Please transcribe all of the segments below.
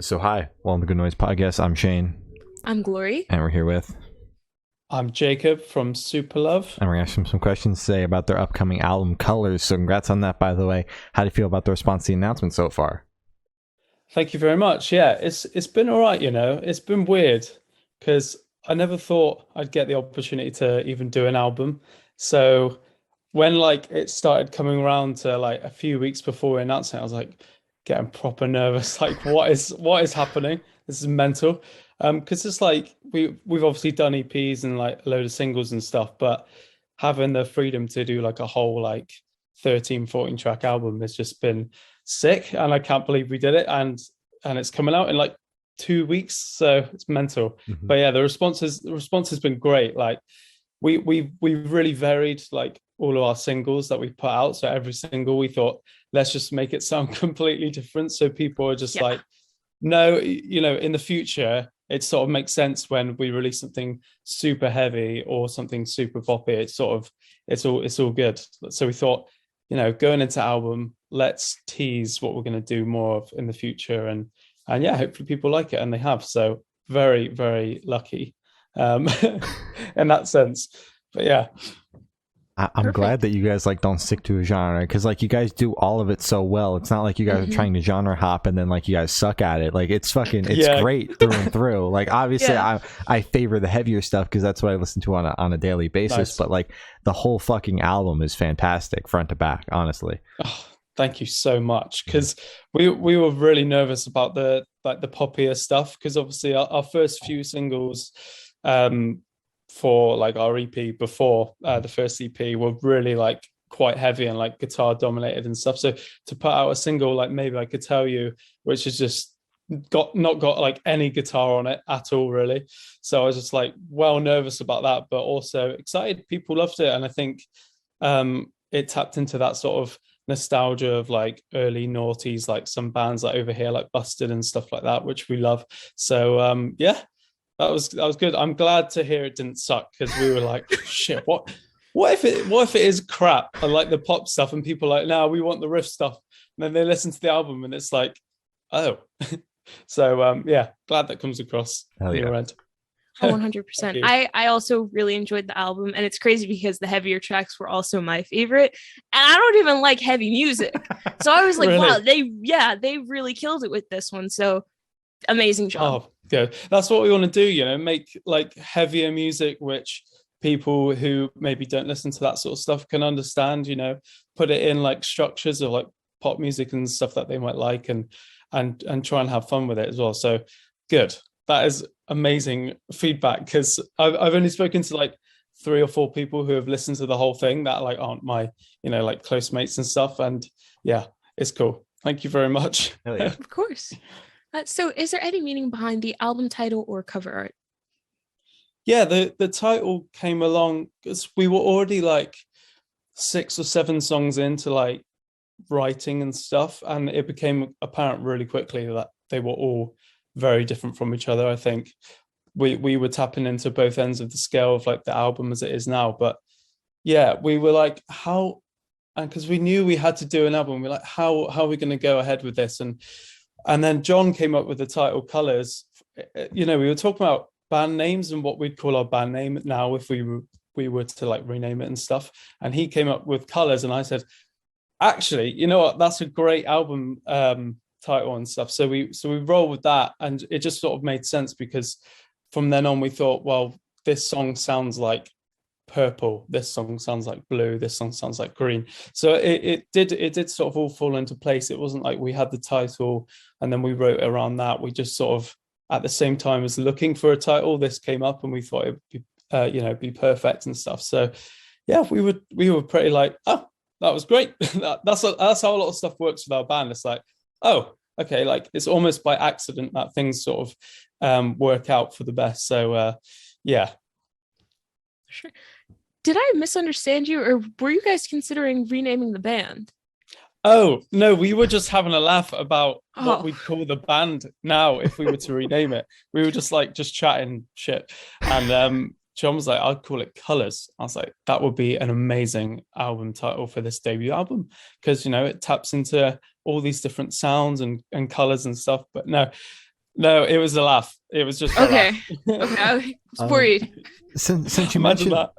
So hi, welcome to Good Noise Podcast. I'm Shane, I'm Glory. and we're here with, I'm Jacob from Superlove. and we're asking some questions today about their upcoming album Colors. So congrats on that, by the way. How do you feel about the response to the announcement so far? Thank you very much. Yeah, it's been all right, It's been weird because I never thought I'd get the opportunity to even do an album. So when it started coming around to like a few weeks before we announced it, I was like getting proper nervous. Like what is happening? This is mental. Because it's like we've obviously done EPs and like a load of singles and stuff, but having the freedom to do like a whole like 13, 14 track album has just been sick. And I can't believe we did it. And it's coming out in like 2 weeks. So it's mental. Mhm. But yeah, the response has been great. Like we've really varied like all of our singles that we put out. So every single we thought, let's just make it sound completely different. So people are just Yeah. like, no, in the future, it sort of makes sense when we release something super heavy or something super poppy. It's all good. So we thought, going into album, let's tease what we're going to do more of in the future, and yeah, hopefully people like it, and they have. So very, very lucky, um, in that sense. But yeah, I'm Perfect. glad that you guys like don't stick to a genre because like you guys do all of it so well. It's not like you guys are trying to genre hop and then like you guys suck at it. Like it's Yeah. great through and through. Like obviously Yeah. I favor the heavier stuff because that's what I listen to on a daily basis. Nice. But like the whole fucking album is fantastic front to back. Honestly. Oh, thank you so much, because we were really nervous about the poppier stuff, because obviously our first few singles for like our EP before the first EP were really like quite heavy and like guitar dominated and stuff. So to put out a single like Maybe I Could Tell You, which has just not got like any guitar on it at all, really. So I was just like well nervous about that, but also excited. People loved it, and I think it tapped into that sort of nostalgia of like early noughties, like some bands like over here like Busted and stuff like that, which we love. So yeah, that was good. I'm glad to hear it didn't suck, because we were like, shit, what if it is crap? I like the pop stuff, and people are like, no, we want the riff stuff. And then they listen to the album, and it's like, oh. So yeah, glad that comes across Hell on yeah. your end. Oh, Thank 100%. you. I also really enjoyed the album, and it's crazy because the heavier tracks were also my favorite. And I don't even like heavy music. So I was like, Really? wow, they really killed it with this one. So amazing job. Oh, good. That's what we want to do, make like heavier music, which people who maybe don't listen to that sort of stuff can understand, put it in like structures of like pop music and stuff that they might like, and try and have fun with it as well. So good. That is amazing feedback, because I've only spoken to like 3 or 4 people who have listened to the whole thing that like aren't my, like close mates and stuff. And yeah, it's cool. Thank you very much. Hell yeah. Of course. So is there any meaning behind the album title or cover art? Yeah, the title came along because we were already like 6 or 7 songs into like writing and stuff, and it became apparent really quickly that they were all very different from each other. I think we were tapping into both ends of the scale of like the album as it is now. But yeah, we were like, how, and because we knew we had to do an album, we're like, how are we going to go ahead with this? And then John came up with the title Colors. We were talking about band names and what we'd call our band name now if we were to like rename it and stuff. And he came up with Colors, and I said, actually, you know what? That's a great album title and stuff. So we roll with that, and it just sort of made sense, because from then on we thought, well, this song sounds like purple, this song sounds like blue, this song sounds like green. So it did sort of all fall into place. It wasn't like we had the title and then we wrote around that. We just sort of, at the same time as looking for a title, this came up, and we thought it'd be be perfect and stuff. So yeah, we were pretty like, oh, that was great. That's how a lot of stuff works with our band. It's like, oh, okay, like it's almost by accident that things sort of work out for the best. So yeah. Sure. Did I misunderstand you, or were you guys considering renaming the band? Oh no, we were just having a laugh about what Oh. we'd call the band now if we were to rename it. We were just chatting shit, and John was like, I'd call it Colors. I was like, that would be an amazing album title for this debut album, because it taps into all these different sounds and colors and stuff. But no, No, it was a laugh. It was just a Okay. laugh. Okay, I was worried. Since you Imagine mentioned that.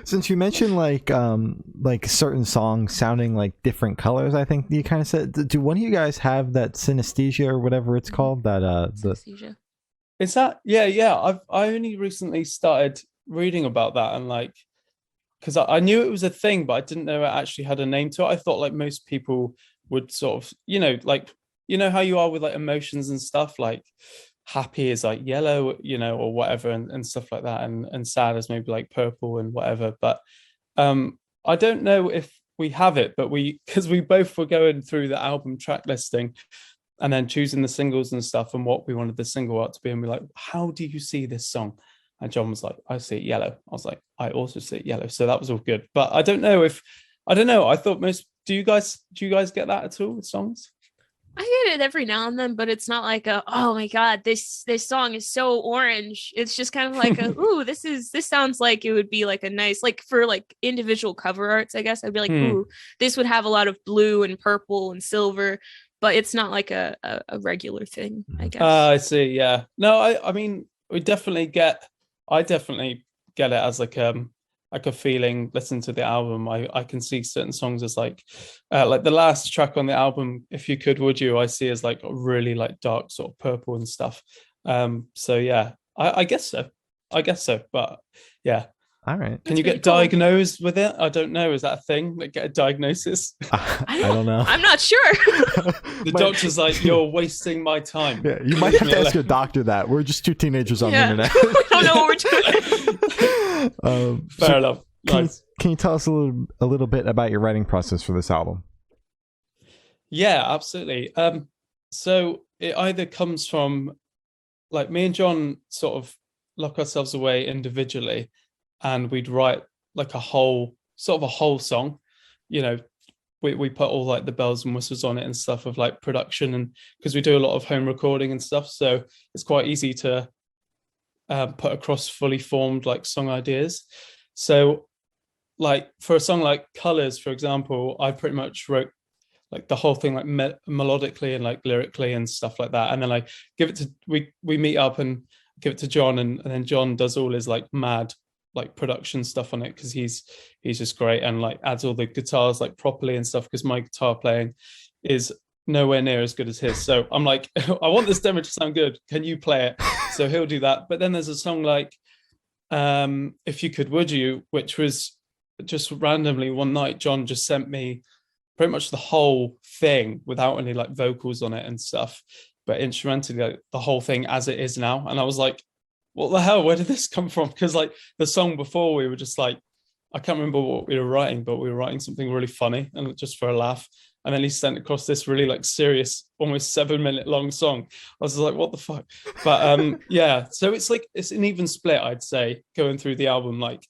since you mentioned like certain songs sounding like different colors, I think you kind of said, do one of you guys have that synesthesia or whatever it's called, that the Synesthesia. Is that yeah. I only recently started reading about that, and like, because I knew it was a thing, but I didn't know it actually had a name to it. I thought like most people would sort of, like, how you are with like emotions and stuff, like happy is like yellow, or whatever, and stuff like that, and sad is maybe like purple and whatever. But I don't know if we have it, but because we both were going through the album track listing and then choosing the singles and stuff and what we wanted the single art to be, and we're like, how do you see this song? And John was like, I see it yellow. I was like, I also see it yellow. So that was all good. But I don't know. I thought do you guys get that at all with songs? I get it every now and then, but it's not like oh my god, this song is so orange. It's just kind of like ooh, this sounds like it would be like a nice, like for like individual cover arts, I guess I'd be like, ooh, this would have a lot of blue and purple and silver, but it's not like a regular thing, I guess. I see. Yeah. No, I mean, I definitely get it as like a feeling. Listen to the album, I can see certain songs as like the last track on the album, If You Could Would You, I see as like a really like dark sort of purple and stuff. So yeah, I guess so, but yeah. All right. Can you get diagnosed with it? I don't know. Is that a thing? Like, get a diagnosis? I don't know. I'm not sure. The doctor's like, you're wasting my time. Yeah, you might have to ask your doctor that. We're just two teenagers on the internet. We don't know what we're doing. Fair enough. Nice. Can you tell us a little bit about your writing process for this album? Yeah, absolutely. So it either comes from, like, me and John sort of lock ourselves away individually, and we'd write like a whole song. We put all like the bells and whistles on it and stuff of like production, and because we do a lot of home recording and stuff, so it's quite easy to put across fully formed like song ideas. So like for a song like Colors, for example, I pretty much wrote like the whole thing like melodically and like lyrically and stuff like that, and then I give it to we meet up and give it to John, and then John does all his like mad like production stuff on it, because he's just great, and like adds all the guitars like properly and stuff, because my guitar playing is nowhere near as good as his. So I'm like, I want this demo to sound good, can you play it? So he'll do that. But then there's a song like If You Could Would You, which was just randomly one night John just sent me pretty much the whole thing without any like vocals on it and stuff, but instrumentally like the whole thing as it is now. And I was like, what the hell, where did this come from? Because like the song before, we were just like, I can't remember what we were writing, but we were writing something really funny and just for a laugh. And then he sent across this really like serious, almost 7-minute long song. I was like, what the fuck? But yeah, so it's like, it's an even split, I'd say, going through the album. Like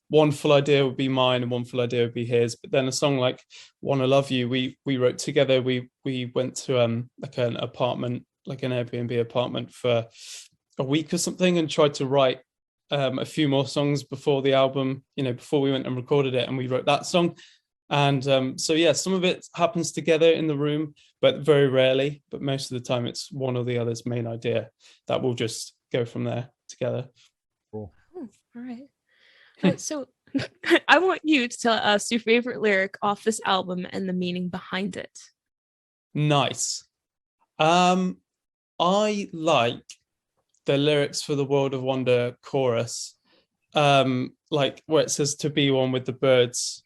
one full idea would be mine and one full idea would be his. But then a song like Wanna Love You, we wrote together. We went to like an apartment, like an Airbnb apartment for a week or something, and tried to write a few more songs before the album, before we went and recorded it, and we wrote that song. And so yeah, some of it happens together in the room, but very rarely, but most of the time it's one or the other's main idea that will just go from there together. Cool. Oh, all right. So I want you to tell us your favorite lyric off this album and the meaning behind it. Nice. I like the lyrics for the World of Wonder chorus, like where it says to be one with the birds,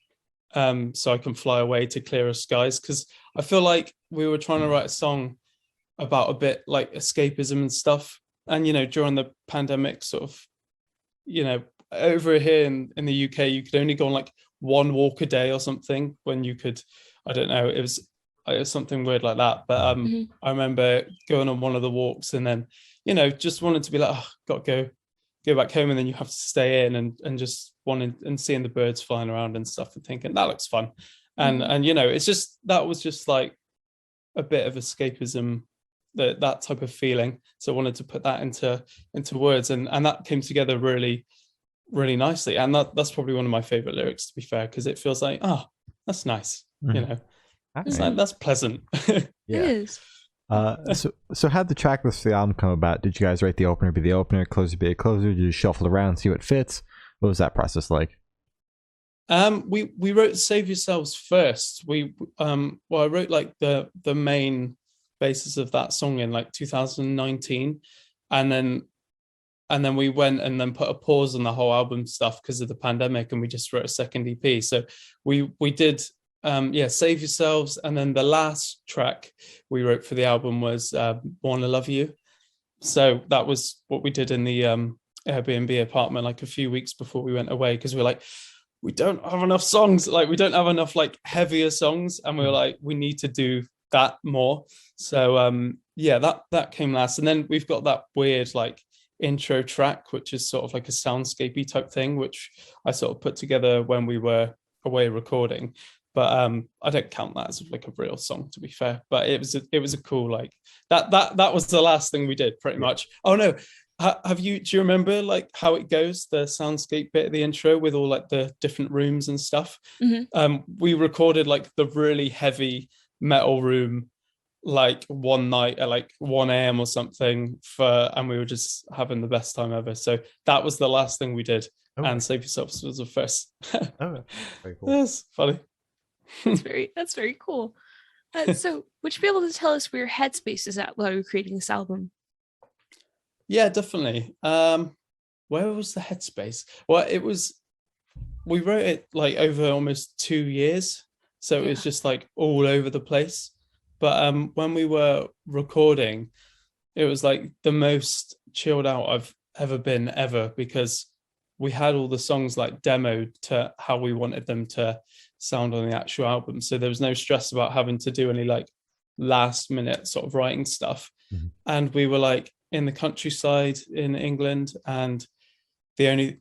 so I can fly away to clearer skies, because I feel like we were trying to write a song about a bit like escapism and stuff, and during the pandemic, sort of, over here in the UK, you could only go on like one walk a day or something, when you could, I don't know, it was something weird like that. But I remember going on one of the walks and then just wanted to be like, oh, got to go back home, and then you have to stay in and just wanting and seeing the birds flying around and stuff and thinking that looks fun. And it's just, that was just like a bit of escapism, that type of feeling. So I wanted to put that into words, and that came together really, really nicely. And that's probably one of my favorite lyrics, to be fair, because it feels like, oh, that's nice. It's like, that's pleasant. Yeah. It is. So how'd the track list for the album come about? Did you guys write the opener be the opener, closer be a closer? Did you shuffle it around, see what fits? What was that process like? We wrote Save Yourselves first. I wrote like the main basis of that song in like 2019, and then we went and then put a pause on the whole album stuff because of the pandemic, and we just wrote a second EP. So we did Save Yourselves, and then the last track we wrote for the album was Wanna Love You. So that was what we did in the Airbnb apartment like a few weeks before we went away, because we're like, we don't have enough songs, like we don't have enough like heavier songs, and we were like, we need to do that more. So that came last, and then we've got that weird like intro track, which is sort of like a soundscapey type thing, which I sort of put together when we were away recording. But I don't count that as like a real song, to be fair. But it was a cool like that was the last thing we did pretty much. Oh no, do you remember like how it goes, the soundscape bit of the intro with all like the different rooms and stuff? We recorded like the really heavy metal room like one night at like 1 a.m. or something, and we were just having the best time ever. So that was the last thing we did. And Save Yourselves was the first. Very cool. That's funny. That's very cool. So would you be able to tell us where your headspace is at while you're creating this album? Yeah, definitely. Where was the headspace? Well, we wrote it like over almost 2 years, so it was just like all over the place. But when we were recording, it was like the most chilled out I've ever been ever, because we had all the songs like demoed to how we wanted them to sound on the actual album. So there was no stress about having to do any like last minute sort of writing stuff. And we were like in the countryside in England, and the only,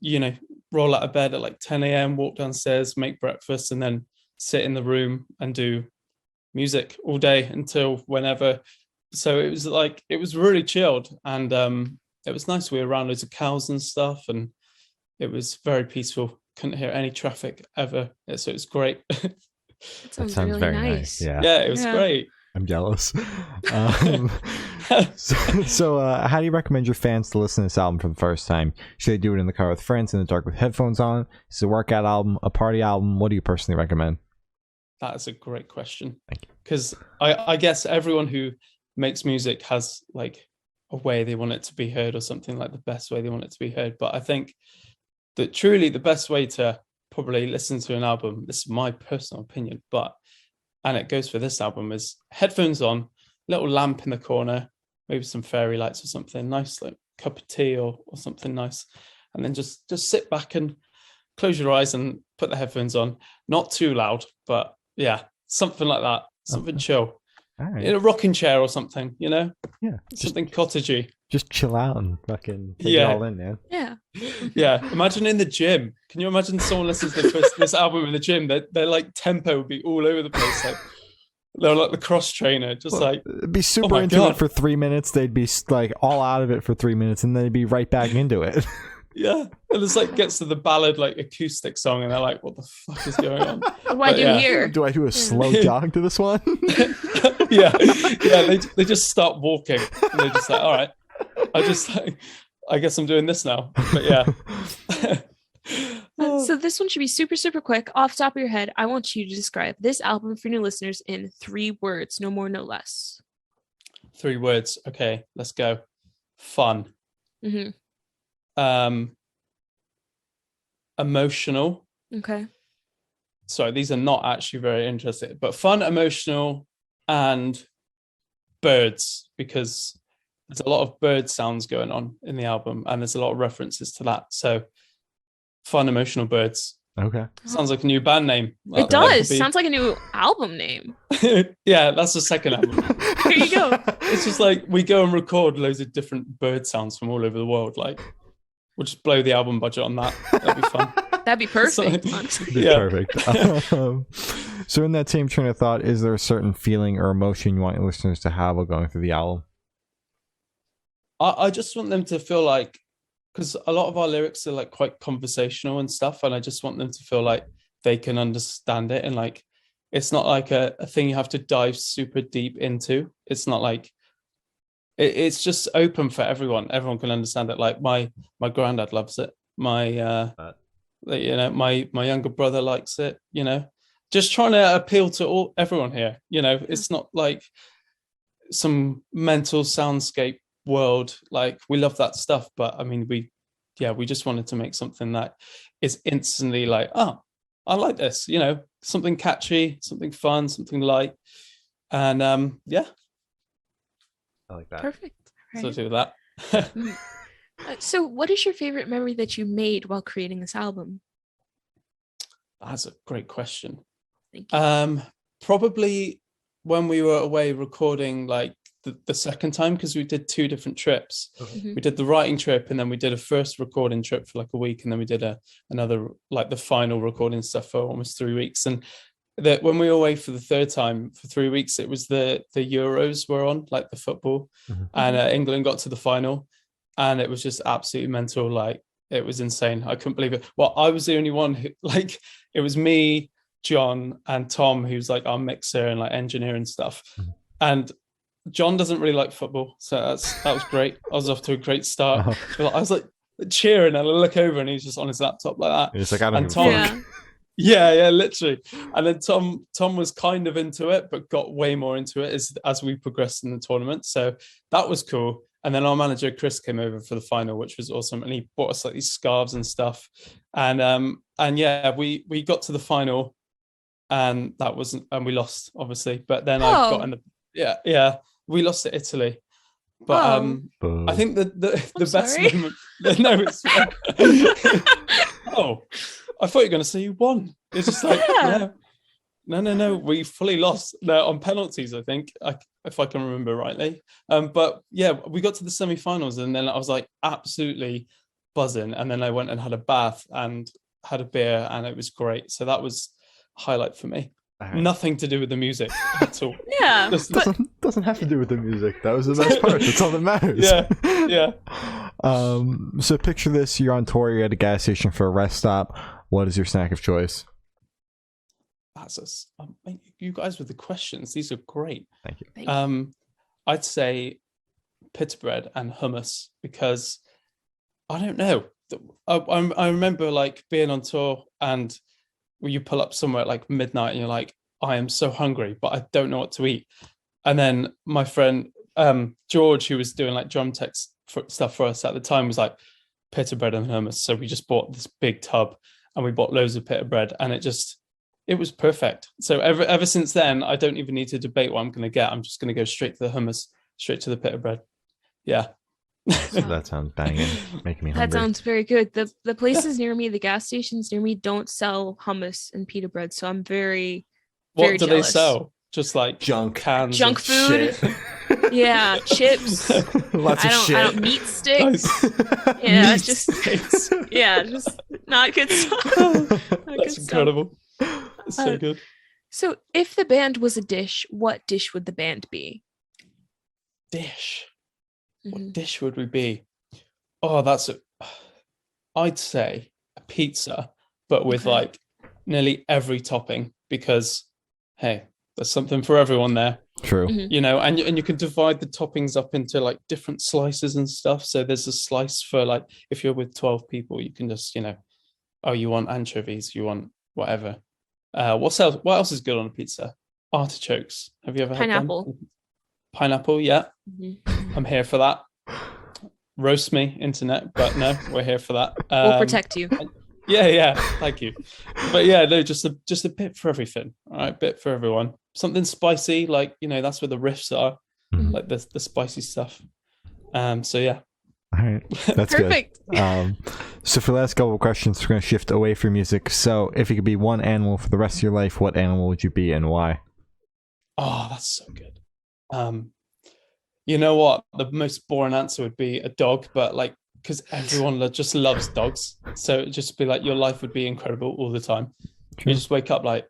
roll out of bed at like 10 a.m, walk downstairs, make breakfast, and then sit in the room and do music all day until whenever. So it was really chilled, and it was nice. We were around loads of cows and stuff, and it was very peaceful. Couldn't hear any traffic ever, so it was great. That sounds really very nice. Yeah, it was great. I'm jealous. So how do you recommend your fans to listen to this album for the first time? Should they do it in the car with friends, in the dark with headphones on? Is it a workout album, a party album? What do you personally recommend? That is a great question. Thank you. Because I guess everyone who makes music has like a way they want it to be heard, or something like the best way they want it to be heard. But I think that truly the best way to probably listen to an album, this is my personal opinion, and it goes for this album, is headphones on, little lamp in the corner, maybe some fairy lights or something nice, like cup of tea or something nice, and then just sit back and close your eyes and put the headphones on. Not too loud, but yeah, something like that, something chill. All right. In a rocking chair or something, Yeah. something cottagey. Just chill out and fucking take it all in, man. Yeah. Yeah. Imagine in the gym. Can you imagine someone listens to this album in the gym? Their like tempo would be all over the place. Like they're like the cross trainer, it'd be super into it for 3 minutes. They'd be like all out of it for 3 minutes, and then they'd be right back into it. Yeah, and it's like gets to the ballad like acoustic song, and they're like, "What the fuck is going on? What do I do here? Do I do a slow jog to this one?" yeah. They just start walking, and they're just like, "All right, I guess I'm doing this now." But yeah. So this one should be super, super quick. Off the top of your head, I want you to describe this album for new listeners in 3 words, no more, no less. 3 words. Okay, let's go. Fun. Emotional. Okay. Sorry, these are not actually very interesting, but fun, emotional, and birds, because there's a lot of bird sounds going on in the album, and there's a lot of references to that. So fun, emotional, birds. Okay. Sounds like a new band name. It does. Sounds like a new album name. Yeah, that's the second album. Here you go. It's just like we go and record loads of different bird sounds from all over the world. Like we'll just blow the album budget on that. That'd be fun. That'd be perfect. Perfect. So in that same train of thought, is there a certain feeling or emotion you want your listeners to have while going through the album? I just want them to feel like, because a lot of our lyrics are like quite conversational and stuff, and I just want them to feel like they can understand it, and like it's not like a thing you have to dive super deep into. It's not like it's just open for everyone. Everyone can understand it. Like my granddad loves it. My my younger brother likes it. Just trying to appeal to everyone here. It's not like some mental soundscape world. Like, we love that stuff, but I mean, we just wanted to make something that is instantly like, oh, I like this. Something catchy, something fun, something light, and I like that. Perfect. Right. So do that. So what is your favorite memory that you made while creating this album? That's a great question. Thank you. Probably when we were away recording, like the second time, because we did 2 different trips. Mhm. We did the writing trip, and then we did a first recording trip for like a week, and then we did another, like the final recording stuff for almost 3 weeks. And when we were away for the third time for 3 weeks, it was the Euros were on, like the football, and England got to the final, and it was just absolutely mental. Like, it was insane. I couldn't believe it. Well, I was the only one who, like, it was me, John, and Tom, who's like our mixer and like engineer and stuff. And John doesn't really like football, so that was great. I was off to a great start. I was like cheering, and I look over, and he's just on his laptop like that. It's like, I don't and give a fuck. Yeah, literally. And then Tom was kind of into it, but got way more into it as we progressed in the tournament. So that was cool. And then our manager Chris came over for the final, which was awesome, and he bought us like these scarves and stuff. And yeah, we got to the final, and we lost, obviously. But then I got in the we lost to Italy. But I think the best moment. No, it's oh, I thought you were going to say you won. It's just like no, we fully lost. No, on penalties, I think, if I can remember rightly. But yeah, we got to the semi-finals, and then I was like absolutely buzzing. And then I went and had a bath and had a beer, and it was great. So that was a highlight for me. Right. Nothing to do with the music at all. Yeah, doesn't have to do with the music. That was the best part. That's all that matters. Yeah. So picture this: you're on tour. You're at a gas station for a rest stop. What is your snack of choice? You guys with the questions. These are great. Thank you. I'd say pita bread and hummus, because I don't know. I remember like being on tour, and you pull up somewhere at like midnight, and you're like, I am so hungry, but I don't know what to eat. And then my friend George, who was doing like drum tech stuff for us at the time, was like, pita bread and hummus. So we just bought this big tub, and we bought loads of pita bread, and it was perfect. So ever since then, I don't even need to debate what I'm going to get. I'm just going to go straight to the hummus, straight to the pita bread. Yeah. That sounds banging. Making me hungry. That sounds very good. The places near me, the gas stations near me, don't sell hummus and pita bread, so I'm very What do jealous. they sell? Just like junk food. Shit. Yeah, chips. Lots of shit. I don't meat sticks. Yeah, just not good stuff. That's incredible. It's so good. So if the band was a dish, what dish would the band be? Dish. What dish would we be? Oh, I'd say a pizza, but with like nearly every topping, because hey, there's something for everyone there. True. And you can divide the toppings up into like different slices and stuff. So there's a slice for like, if you're with 12 people, you can just, you want anchovies, you want whatever. What else is good on a pizza? Artichokes. Have you ever had them? Pineapple, yeah. I'm here for that. Roast me, internet, but no, we're here for that. We'll protect you. Yeah, thank you. But yeah, no, just a bit for everything. All right, bit for everyone. Something spicy, like that's where the riffs are, like the spicy stuff. So yeah. All right, that's perfect. Good. So for the last couple of questions, we're going to shift away from music. So if you could be one animal for the rest of your life, what animal would you be and why? Oh, that's so good. You know what? The most boring answer would be a dog, but like, because everyone just loves dogs. So it'd just be like, your life would be incredible all the time. True. You just wake up like,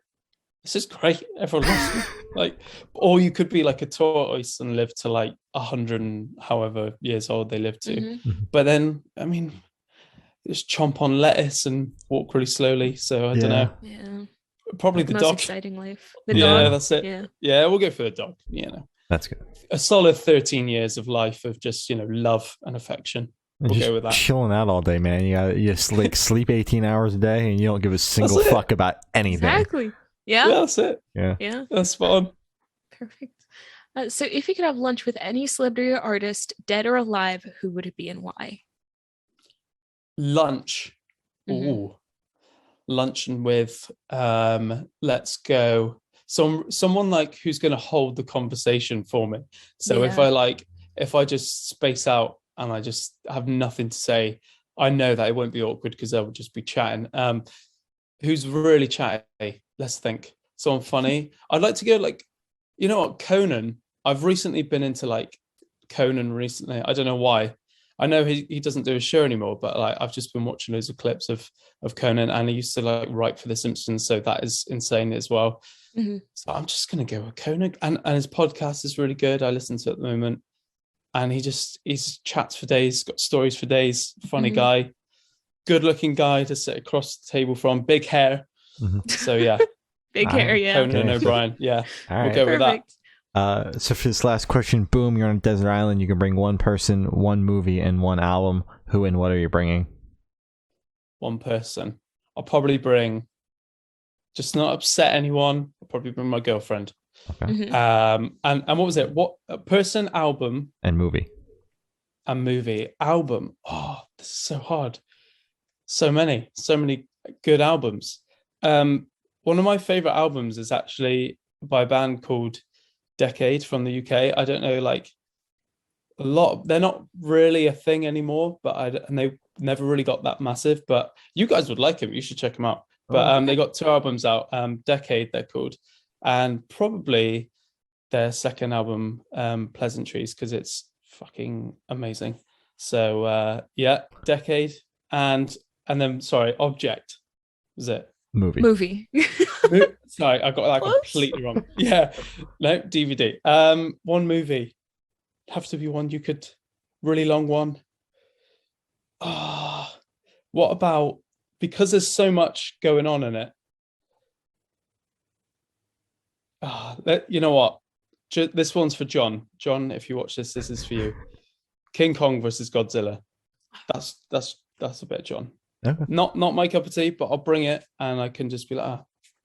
this is great. Everyone loves me. Like, or you could be like a tortoise and live to like 100 and however years old they live to. But then, I mean, just chomp on lettuce and walk really slowly. So I don't know. Yeah. Probably the most dog. Exciting life. The dog. That's it. Yeah, we'll go for the dog. That's good. A solid 13 years of life of just, love and affection. We'll just go with that. Chilling out all day, man. You just like sleep 18 hours a day and you don't give a single fuck about anything. Exactly. Yeah. That's it. Yeah. That's fun. Perfect. So if you could have lunch with any celebrity or artist, dead or alive, who would it be and why? Lunch. Ooh. Luncheon with, let's go. Someone like who's going to hold the conversation for me. So if I just space out and I just have nothing to say, I know that it won't be awkward because I will just be chatting. Who's really chatty? Let's think. Someone funny. I'd like to go like, you know what, Conan. I've recently been into like Conan recently. I don't know why. I know he doesn't do a show anymore, but like I've just been watching loads of clips of Conan, and he used to like write for The Simpsons, so that is insane as well. So I'm just gonna go with Conan, and his podcast is really good. I listen to it at the moment, and he's chats for days, got stories for days. Funny guy, good looking guy to sit across the table from, big hair. So yeah, big hair, yeah. Conan O'Brien, yeah. All we'll go with that. So for this last question, boom, you're on a desert island. You can bring one person, one movie, and one album. Who and what are you bringing? One person. I'll probably bring, just not upset anyone, I'll probably bring my girlfriend. Okay. And what was it? What person, album, and movie? And movie. Album. Oh, this is so hard. So many good albums. One of my favorite albums is actually by a band called Decade from the UK. I don't know, like a lot. They're not really a thing anymore, and they never really got that massive. But you guys would like them. You should check them out. But they got 2 albums out. Decade, they're called, and probably their second album, Pleasantries, because it's fucking amazing. So yeah, Decade, and then Object. Was it? Movie. Sorry, I got that completely wrong. Yeah, no, DVD. One movie. Have to be one you could, really long one. What about, because there's so much going on in it. You know what? This one's for John. John, if you watch this is for you. King Kong versus Godzilla. That's a bit, John. Okay. Not my cup of tea, but I'll bring it, and I can just be like,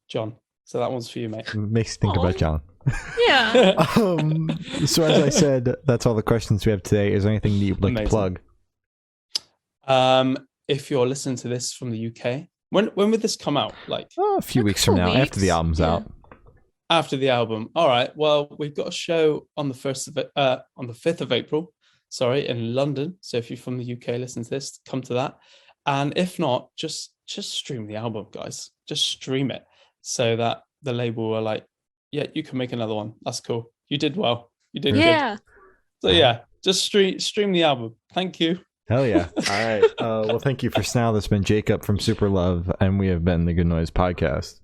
John. So that one's for you, mate. Makes you think about John. Yeah. So as I said, that's all the questions we have today. Is there anything that you'd like to plug? If you're listening to this from the UK, when would this come out? Like a few weeks from now, after the album's out. After the album. All right. Well, we've got a show on the 5th of April. In London. So if you're from the UK, listen to this, come to that. And if not, just stream the album, guys. Just stream it, so that the label are like, yeah, you can make another one. That's cool. You did well. You did good. So yeah, just stream the album. Thank you. Hell yeah. All right. Well, thank you for now. This has been Jacob from Superlove, and we have been the Good Noise Podcast.